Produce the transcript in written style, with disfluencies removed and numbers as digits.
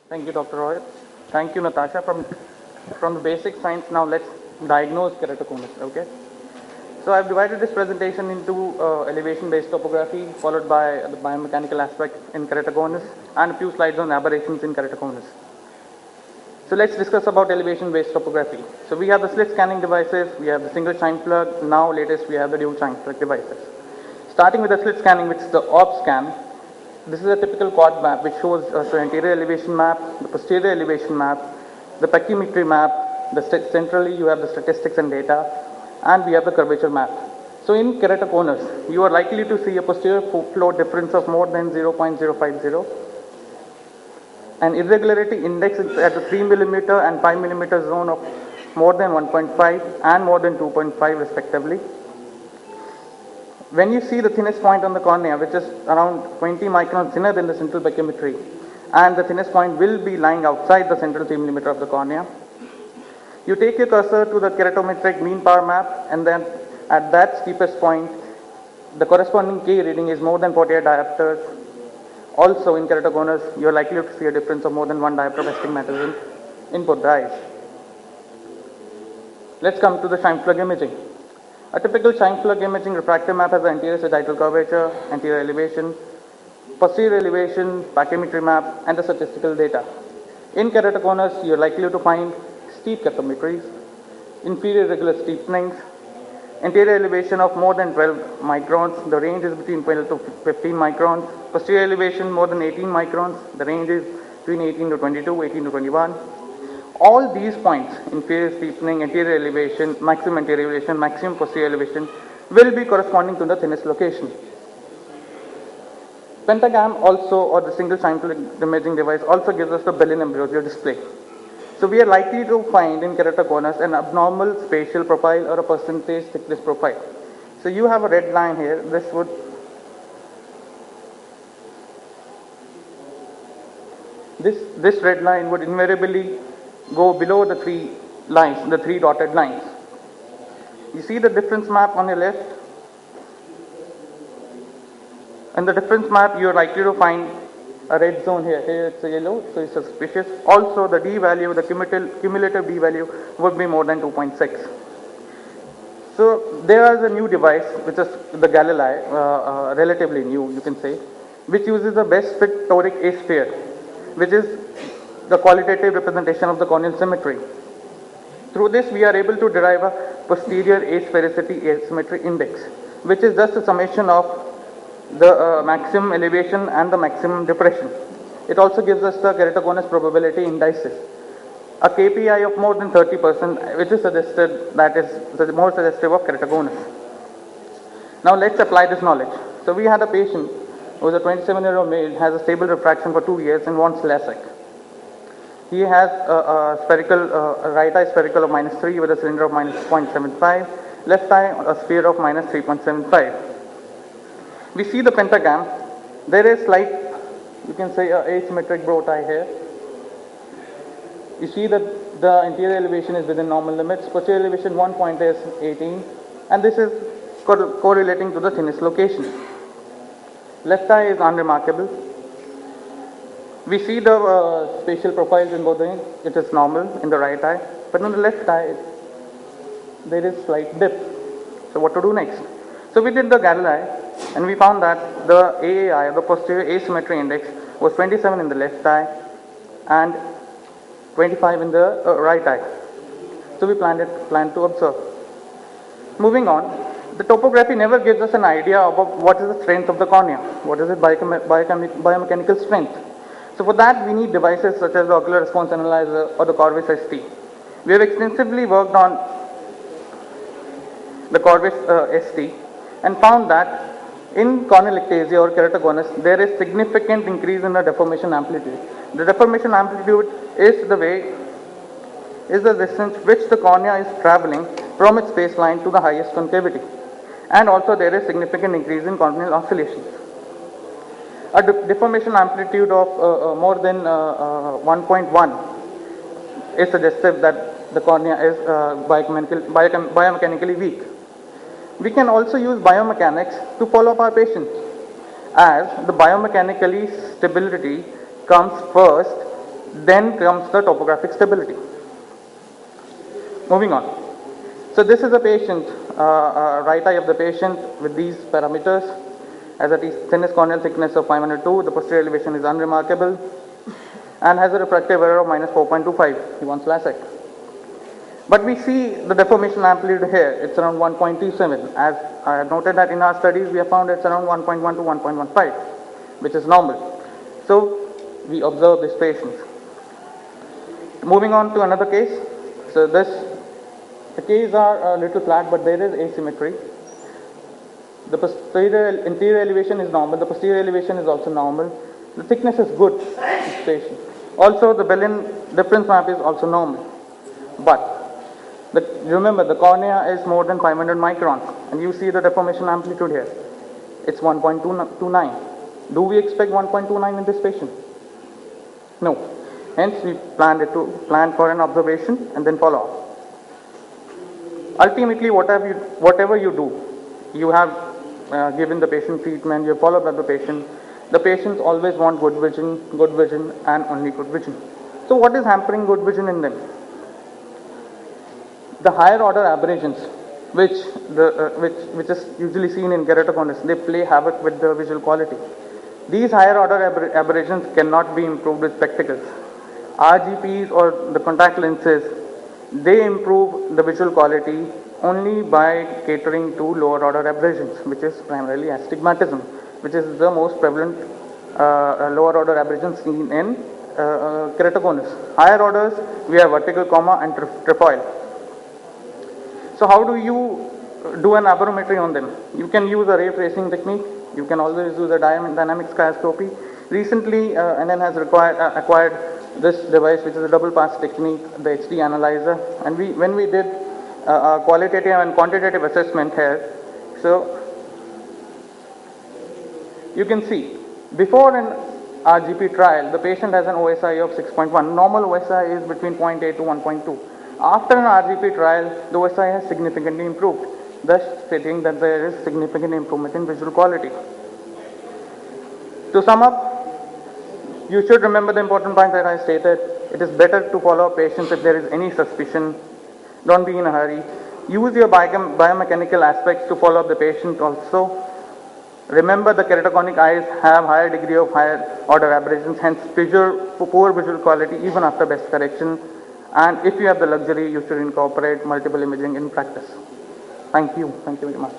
Thank you, Dr. Roy. Thank you, Natasha. From the basic science, now let's diagnose keratoconus. Okay. So I've divided this presentation into elevation-based topography, followed by the biomechanical aspect in keratoconus, and a few slides on aberrations in keratoconus. So let's discuss about elevation-based topography. So we have the slit scanning devices, we have the single shine plug, now latest we have the dual shine plug devices. Starting with the slit scanning, which is the OP scan. This is a typical quad map which shows the anterior elevation map, the posterior elevation map, the pachymetry map, centrally you have the statistics and data, and we have the curvature map. So in keratoconus, you are likely to see a posterior flow difference of more than 0.050, an irregularity index at the 3 millimeter and 5 millimeter zone of more than 1.5 and more than 2.5 respectively. When you see the thinnest point on the cornea, which is around 20 microns thinner than the central pachymetry, and the thinnest point will be lying outside the central 3 millimeter of the cornea, you take your cursor to the keratometric mean power map, and then at that steepest point, the corresponding K reading is more than 48 diopters. Also in keratoconus, you are likely to see a difference of more than 1 diopter of astigmatism in both the eyes. Let's come to the shine plug imaging. A typical shine plug imaging refractive map has the anterior sagittal curvature, anterior elevation, posterior elevation, pachymetry map, and the statistical data. In keratoconus, you are likely to find steep keratometries, inferior irregular steepenings, anterior elevation of more than 12 microns, the range is between 12 to 15 microns, posterior elevation more than 18 microns, the range is between 18 to 22, 18 to 21. All these points, inferior steepening, anterior elevation, maximum anterior elevation, maximum posterior elevation, will be corresponding to the thinnest location. Pentagram also, or the single shine plug imaging device, also gives us the Bellin ambrosial display. So we are likely to find in keratoconus an abnormal spatial profile or a percentage thickness profile. So you have a red line here. This red line would invariably go below the three lines, the three dotted lines. You see the difference map on your left. In the difference map, you are likely to find a red zone here. Here it's a yellow, so it's suspicious. Also, the D value, the cumulative D value would be more than 2.6. So there is a new device, which is the Galilei, relatively new, you can say, which uses the best fit toric A-sphere, which is the qualitative representation of the corneal symmetry. Through this, we are able to derive a posterior asphericity asymmetry index, which is just a summation of the maximum elevation and the maximum depression. It also gives us the keratoconus probability indices, a KPI of more than 30%, which is suggested, that is more suggestive of keratoconus. Now let's apply this knowledge. So we had a patient who is a 27-year-old male, has a stable refraction for 2 years and wants LASIK. He has a spherical, right eye spherical of -3 with a cylinder of -0.75, left eye a sphere of -3.75. We see the pentagram. There is slight, you can say, asymmetric brow tie here. You see that the anterior elevation is within normal limits. Posterior elevation, one point is 18, and this is correlating to the thinnest location. Left eye is unremarkable. We see the spatial profiles in both the ends. It is normal in the right eye, but on the left eye, there is slight dip. So what to do next? So we did the Galilei, and we found that the AAI, the posterior asymmetry index, was 27 in the left eye and 25 in the right eye. So we planned to observe. Moving on, the topography never gives us an idea about what is the strength of the cornea, what is its biomechanical strength. So for that, we need devices such as the ocular response analyzer or the Corvis ST. We have extensively worked on the Corvis ST and found that in corneal ectasia or keratoconus, there is significant increase in the deformation amplitude. The deformation amplitude is the distance which the cornea is traveling from its baseline to the highest concavity. And also there is significant increase in corneal oscillations. A deformation amplitude of more than 1.1 is suggestive that the cornea is biomechanically weak. We can also use biomechanics to follow up our patients, as the biomechanically stability comes first Then comes the topographic stability. Moving on. So this is a patient, right eye of the patient with these parameters. Has a thinnest corneal thickness of 502. The posterior elevation is unremarkable and has a refractive error of minus 4.25. He wants LASIK. But we see the deformation amplitude here. It's around 1.27. As I have noted that in our studies, we have found it's around 1.1 to 1.15, which is normal. So we observe this patient. Moving on to another case. So the cases are a little flat, but there is asymmetry. The posterior interior elevation is normal. The posterior elevation is also normal. The thickness is good in this patient. Also, the Bellin difference map is also normal. But remember, the cornea is more than 500 microns, and you see the deformation amplitude here. It's 1.29. Do we expect 1.29 in this patient? No. Hence, we plan for an observation and then follow up. Ultimately, whatever you do, you have given the patient treatment, you follow up the patient. The patients always want good vision, and only good vision. So, what is hampering good vision in them? The higher order aberrations, which is usually seen in keratoconus, they play havoc with the visual quality. These higher order aberrations cannot be improved with spectacles. RGPs or the contact lenses, they improve the visual quality only by catering to lower order aberrations, which is primarily astigmatism, which is the most prevalent lower order aberration seen in keratoconus. Higher orders, we have vertical comma and trefoil. So how do you do an aberrometry on them? You can use a ray tracing technique. You can always use a dynamic skioscopy. Recently, NN has acquired this device, which is a double pass technique, the HD analyzer. And when we did a qualitative and quantitative assessment here, so you can see before an RGP trial, the patient has an OSI of 6.1. Normal OSI is between 0.8 to 1.2. After an RGP trial, the OSI has significantly improved, thus stating that there is significant improvement in visual quality. To sum up, you should remember the important point that I stated. It is better to follow patients if there is any suspicion. Don't be in a hurry. Use your biomechanical aspects to follow up the patient also. Remember, the keratoconic eyes have higher degree of higher order aberrations, hence poor visual quality even after best correction. And if you have the luxury, you should incorporate multiple imaging in practice. Thank you very much.